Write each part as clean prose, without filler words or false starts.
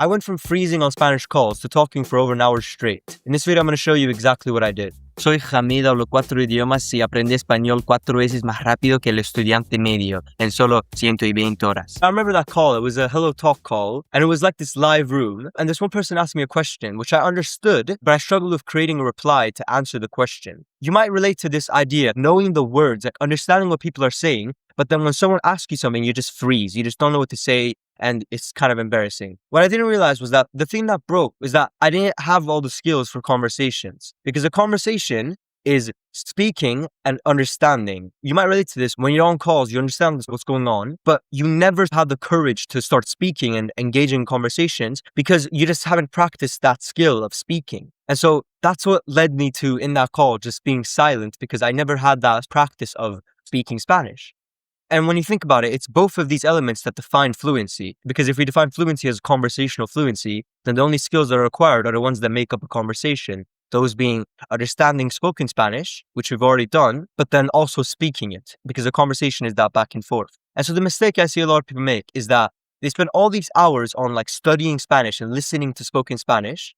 I went from freezing on Spanish calls to talking for over an hour straight. In this video, I'm going to show you exactly what I did. Soy Hamid, hablo 4 idiomas y aprendí español 4 veces más rápido que el estudiante medio en solo 120 horas. I remember that call. It was a Hello Talk call, and it was like this live room. And this one person asked me a question, which I understood, but I struggled with creating a reply to answer the question. You might relate to this idea, knowing the words, like understanding what people are saying, but then when someone asks you something, you just freeze. You just don't know what to say, and it's kind of embarrassing. What I didn't realize was that the thing that broke is that I didn't have all the skills for conversations, because a conversation is speaking and understanding. You might relate to this. When you're on calls, you understand what's going on, but you never have the courage to start speaking and engaging in conversations because you just haven't practiced that skill of speaking. And so that's what led me to, in that call, just being silent, because I never had that practice of speaking Spanish. And when you think about it, it's both of these elements that define fluency. Because if we define fluency as conversational fluency, then the only skills that are required are the ones that make up a conversation. Those being understanding spoken Spanish, which we've already done, but then also speaking it, because a conversation is that back and forth. And so the mistake I see a lot of people make is that they spend all these hours on like studying Spanish and listening to spoken Spanish,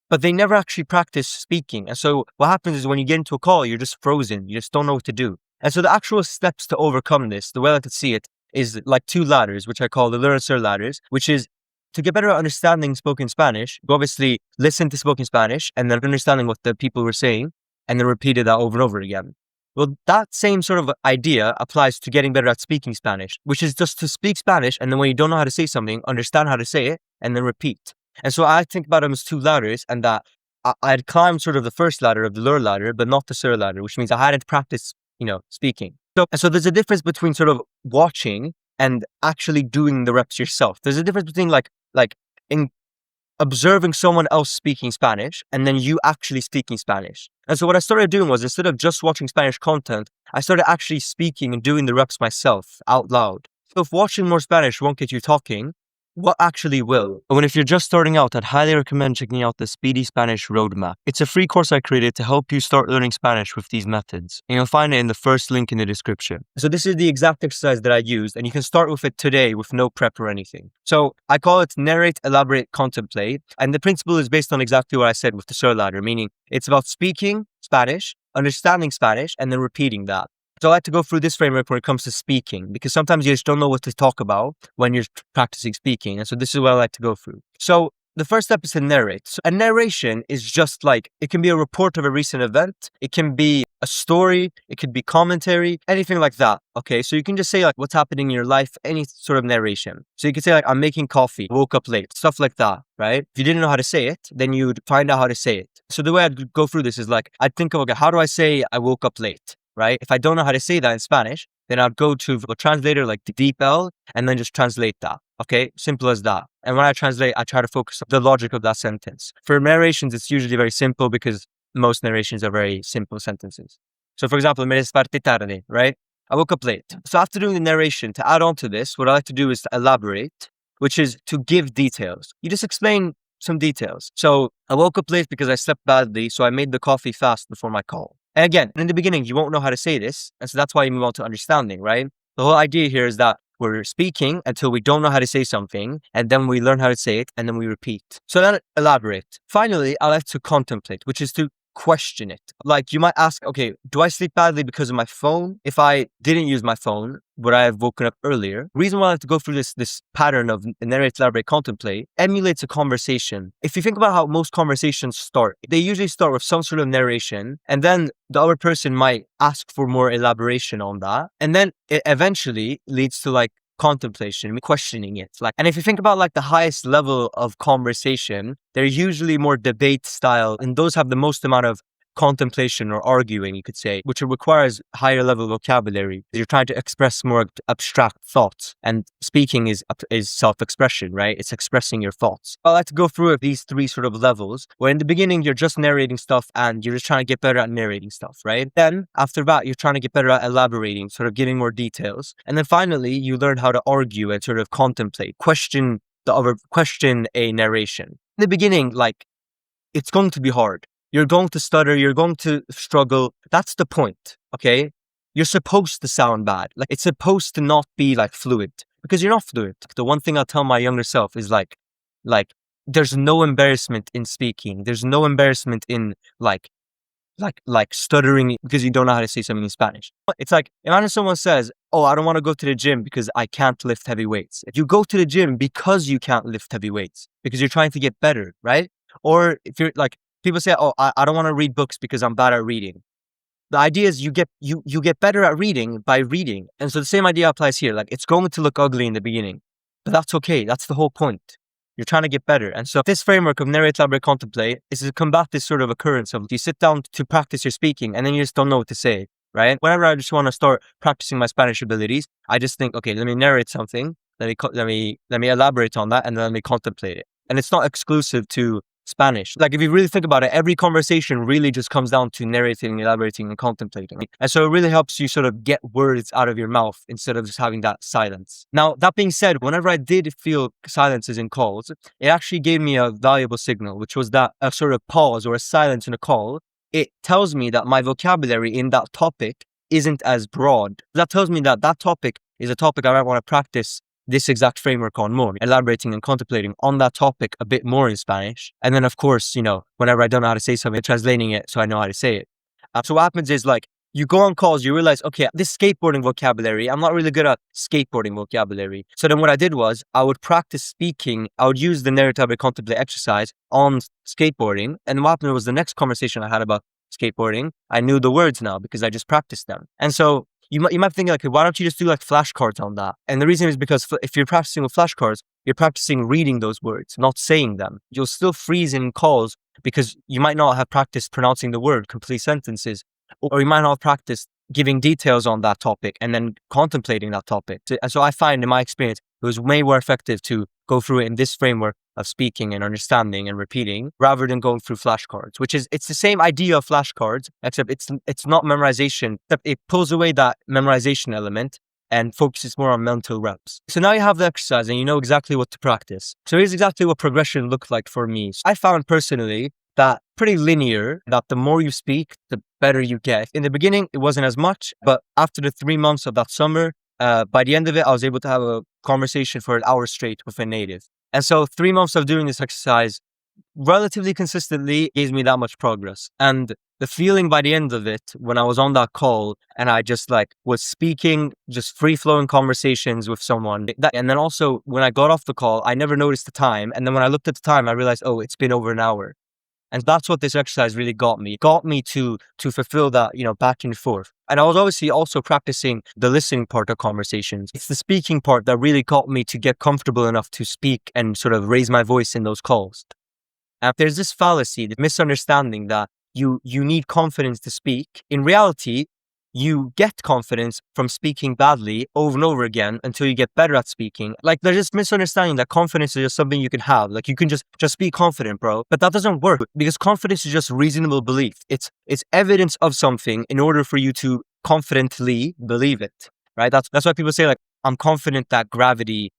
but they never actually practice speaking. And so what happens is when you get into a call, you're just frozen. You just don't know what to do. And so the actual steps to overcome this, the way I could see it, is like 2 ladders, which I call the learn sir ladders, which is to get better at understanding spoken Spanish. You obviously listen to spoken Spanish and then understanding what the people were saying, and then repeated that over and over again. Well, that same sort of idea applies to getting better at speaking Spanish, which is just to speak Spanish, and then when you don't know how to say something, understand how to say it, and then repeat. And so I think about them as 2 ladders, and that I'd climbed sort of the first ladder of the learn ladder, but not the sir ladder, which means I hadn't practiced speaking. So there's a difference between sort of watching and actually doing the reps yourself. There's a difference between like in observing someone else speaking Spanish and then you actually speaking Spanish. And so what I started doing was, instead of just watching Spanish content, I started actually speaking and doing the reps myself out loud. So if watching more Spanish won't get you talking, what actually will? And if you're just starting out, I'd highly recommend checking out the Speedy Spanish Roadmap. It's a free course I created to help you start learning Spanish with these methods. And you'll find it in the first link in the description. So this is the exact exercise that I used, and you can start with it today with no prep or anything. So I call it narrate, elaborate, contemplate. And the principle is based on exactly what I said with the sir ladder, meaning it's about speaking Spanish, understanding Spanish, and then repeating that. So I like to go through this framework when it comes to speaking, because sometimes you just don't know what to talk about when you're practicing speaking. And so this is what I like to go through. So the first step is to narrate. So a narration is just like, it can be a report of a recent event. It can be a story. It could be commentary, anything like that. Okay. So you can just say like what's happening in your life, any sort of narration. So you could say like, I'm making coffee, woke up late, stuff like that, right? If you didn't know how to say it, then you would find out how to say it. So the way I'd go through this is like, I'd think of, okay, how do I say I woke up late? Right? If I don't know how to say that in Spanish, then I'd go to a translator like the DeepL and then just translate that. Okay? Simple as that. And when I translate, I try to focus on the logic of that sentence. For narrations, it's usually very simple because most narrations are very simple sentences. So for example, me desperté tarde, right? I woke up late. So after doing the narration, to add on to this, what I like to do is to elaborate, which is to give details. You just explain some details. So I woke up late because I slept badly, so I made the coffee fast before my call. And again, in the beginning, you won't know how to say this. And so that's why you move on to understanding, right? The whole idea here is that we're speaking until we don't know how to say something, and then we learn how to say it, and then we repeat. So then elaborate. Finally, I like to contemplate, which is to question it. Like you might ask, okay, do I sleep badly because of my phone? If I didn't use my phone, would I have woken up earlier? The reason why I like to go through this pattern of narrate, elaborate, contemplate emulates a conversation. If you think about how most conversations start, they usually start with some sort of narration, and then the other person might ask for more elaboration on that. And then it eventually leads to like contemplation, questioning it. Like, and if you think about like the highest level of conversation, they're usually more debate style, and those have the most amount of contemplation or arguing, you could say, which requires higher level vocabulary. You're trying to express more abstract thoughts, and speaking is self-expression, right? It's expressing your thoughts. I like to go through these 3 sort of levels, where in the beginning you're just narrating stuff and you're just trying to get better at narrating stuff, right? Then after that, you're trying to get better at elaborating, sort of giving more details. And then finally, you learn how to argue and sort of contemplate, question a narration. In the beginning, like, it's going to be hard. You're going to stutter, you're going to struggle. That's the point, okay? You're supposed to sound bad. Like, it's supposed to not be like fluent, because you're not fluent. The one thing I'll tell my younger self is like there's no embarrassment in speaking. There's no embarrassment in like stuttering because you don't know how to say something in Spanish. It's like, imagine someone says, oh, I don't want to go to the gym because I can't lift heavy weights. If you go to the gym because you can't lift heavy weights, because you're trying to get better, right? Or if you're like, people say, oh, I don't want to read books because I'm bad at reading. The idea is you get better at reading by reading. And so the same idea applies here. Like, it's going to look ugly in the beginning, but that's okay. That's the whole point. You're trying to get better. And so this framework of narrate, elaborate, contemplate is to combat this sort of occurrence of you sit down to practice your speaking and then you just don't know what to say, right? Whenever I just want to start practicing my Spanish abilities, I just think, okay, let me narrate something. Let me elaborate on that, and then let me contemplate it. And it's not exclusive to Spanish. Like, if you really think about it, every conversation really just comes down to narrating, elaborating, and contemplating. And so it really helps you sort of get words out of your mouth instead of just having that silence. Now, that being said, whenever I did feel silences in calls, it actually gave me a valuable signal, which was that a sort of pause or a silence in a call, it tells me that my vocabulary in that topic isn't as broad. That tells me that that topic is a topic I might want to practice this exact framework on more, elaborating and contemplating on that topic a bit more in Spanish. And then, of course, whenever I don't know how to say something, translating it so I know how to say it. So what happens is, like, you go on calls, you realize, okay, this skateboarding vocabulary, I'm not really good at skateboarding vocabulary. So then what I did was I would practice speaking. I would use the narrate, elaborate, contemplate exercise on skateboarding. And what happened was the next conversation I had about skateboarding, I knew the words now because I just practiced them. And so you might think, like, why don't you just do like flashcards on that? And the reason is because if you're practicing with flashcards, you're practicing reading those words, not saying them. You'll still freeze in calls because you might not have practiced pronouncing the word, complete sentences, or you might not have practiced giving details on that topic and then contemplating that topic. And so I find, in my experience, it was way more effective to go through it in this framework of speaking and understanding and repeating rather than going through flashcards, it's the same idea of flashcards, except it's not memorization. It pulls away that memorization element and focuses more on mental reps. So now you have the exercise and you know exactly what to practice. So here's exactly what progression looked like for me. So I found personally that pretty linear, that the more you speak, the better you get. In the beginning, it wasn't as much, but after the 3 months of that summer, by the end of it, I was able to have a conversation for an hour straight with a native. And so 3 months of doing this exercise relatively consistently gave me that much progress. And the feeling by the end of it, when I was on that call and I just was speaking, just free flowing conversations with someone. And then also when I got off the call, I never noticed the time. And then when I looked at the time, I realized, oh, it's been over an hour. And that's what this exercise really got me to fulfill that, back and forth. And I was obviously also practicing the listening part of conversations. It's the speaking part that really got me to get comfortable enough to speak and sort of raise my voice in those calls. And there's this fallacy, the misunderstanding that you need confidence to speak. In reality, you get confidence from speaking badly over and over again until you get better at speaking. Like, there's this misunderstanding that confidence is just something you can have. Like, you can just be confident, bro. But that doesn't work, because confidence is just reasonable belief. It's evidence of something in order for you to confidently believe it, right? That's why people say, like, I'm confident that gravity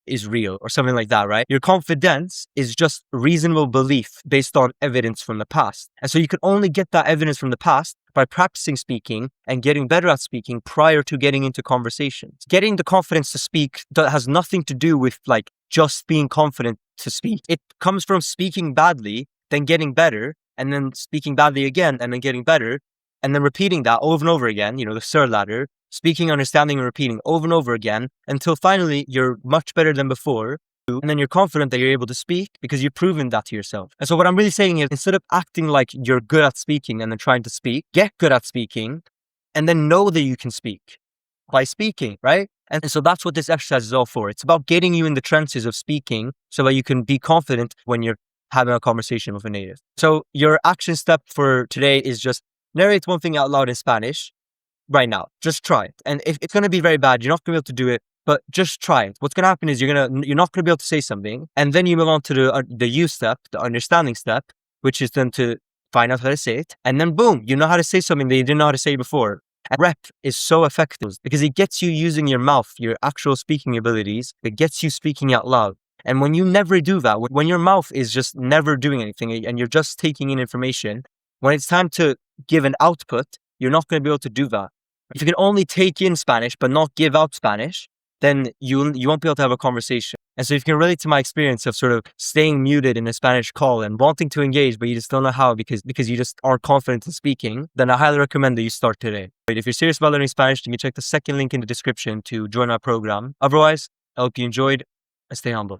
is real or something like that, right? Your confidence is just reasonable belief based on evidence from the past. And so you can only get that evidence from the past by practicing speaking and getting better at speaking prior to getting into conversations. Getting the confidence to speak has nothing to do with just being confident to speak. It comes from speaking badly, then getting better, and then speaking badly again, and then getting better, and then repeating that over and over again, the SIR ladder, speaking, understanding, and repeating over and over again until finally you're much better than before. And then you're confident that you're able to speak because you've proven that to yourself. And so what I'm really saying is, instead of acting like you're good at speaking and then trying to speak, get good at speaking and then know that you can speak by speaking, right? And so that's what this exercise is all for. It's about getting you in the trenches of speaking so that you can be confident when you're having a conversation with a native. So your action step for today is just narrate one thing out loud in Spanish right now. Just try it. And if it's going to be very bad, you're not going to be able to do it, but just try it. What's going to happen is you're not going to be able to say something, and then you move on to the U step, the understanding step, which is then to find out how to say it. And then boom, you know how to say something that you didn't know how to say before. And rep is so effective because it gets you using your mouth, your actual speaking abilities. It gets you speaking out loud. And when you never do that, when your mouth is just never doing anything and you're just taking in information, when it's time to give an output, you're not going to be able to do that. If you can only take in Spanish but not give out Spanish, then you won't be able to have a conversation. And so if you can relate to my experience of sort of staying muted in a Spanish call and wanting to engage, but you just don't know how because you just aren't confident in speaking, then I highly recommend that you start today. But if you're serious about learning Spanish, you can check the second link in the description to join our program. Otherwise, I hope you enjoyed and stay humble.